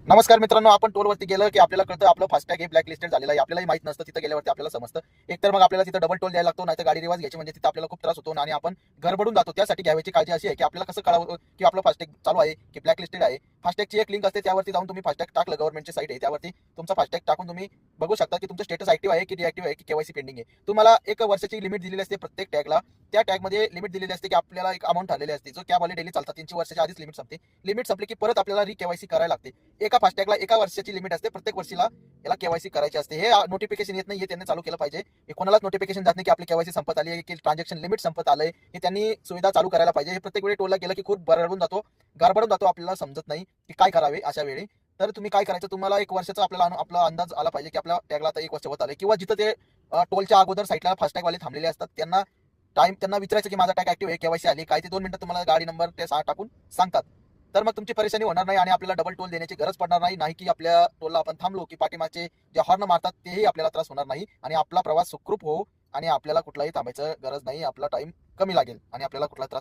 नमस्कार मित्रांनो, आपण टोलवरती गेलं की आपल्याला कळतं आपलं फास्टॅग हे ब्लॅक लिस्टेड झालेलं आहे. आपल्यालाही माहित नसतं, तिथं गेल्यावरती आपल्याला समजतं. एकतर मग आपल्याला तिथं डबल टोल द्यायला लागतो, नाहीतर गाडी रिवर्स घ्यायची म्हणजे तिथं आपल्याला खूप त्रास होतो आणि आपण गडबडून जातो. त्यासाठी घ्यायची काळजी अशी आहे की आपल्याला कसं कळावं की आपलं फास्टॅग चालू आहे की ब्लॅक लिस्टेड आहे. फास्टॅगची एक लिंक असते, त्यावरती जाऊन तुम्ही फास्टॅग टाकलं, गव्हर्नमेंटची साईट आहे त्यावरती तुमचा फास्टॅग टाकून तुम्ही बघू शकता की तुमचं स्टेटस ऍक्टिव्ह आहे की डिऍक्टिव्ह आहे की केवायसी पेंडिंग आहे. तुम्हाला 1 वर्षाची लिमिट दिलेली असते प्रत्येक टॅगला. त्या टॅगमध्ये लिमिट दिलेली असते की आपल्याला एक अमाऊंट ठरलेली असते, जो कॅबवाले डेली चालतात त्यांची वर्षाच्या आधीच लिमिट संपते. लिमिट संपली की परत आपल्याला केवायसी करायला लागते. एका फास्टॅगला 1 वर्षाची लिमिट असते, प्रत्येक वर्षीला याला केवायसी करायची असते. हे नोटिफिकेशन येत नाही, हे त्यांनी चालू केलं पाहिजे. हे कोणालाच नोटिफिकेशन जात नाही की आपली केवायसी संपत आली आहे की ट्रान्झॅक्शन लिमिट संपत आलंय. हे त्यांनी सुविधा चालू करायला पाहिजे. हे प्रत्येक वेळी टोलला गेलं की खूप गडबडून जातो, आपल्याला समजत नाही की काय करावे अशा वेळी. तर तुम्ही काय करायचं, तुम्हाला 1 वर्षाचा आपला अंदाज आला पाहिजे की आपल्या टॅगला आता 1 वर्ष होत आलंय, किंवा जिथं ते टोलच्या अगोदर साईडला फास्टॅगवाले थांबलेले असतात त्यांना विचारायचं की माझा टॅग ऍक्टिव्ह आहे, केवायसी आली काय. ते 2 मिनिटात तुम्हाला गाडी नंबर ते टाकून सांगतात. तर मग तुमची परेशानी होणार नाही आणि आपल्याला डबल टोल देण्याची गरज पडणार नाही. नाही की आपल्या टोलला आपण थांबलो की पाठीमागचे जे हॉर्न मारतात तेही आपल्याला त्रास होणार नाही आणि आपला प्रवास सुखरूप हो आणि आपल्याला कुठलाही थांबायचं गरज नाही. आपला टाइम कमी लागेल आणि आपल्याला कुठला त्रास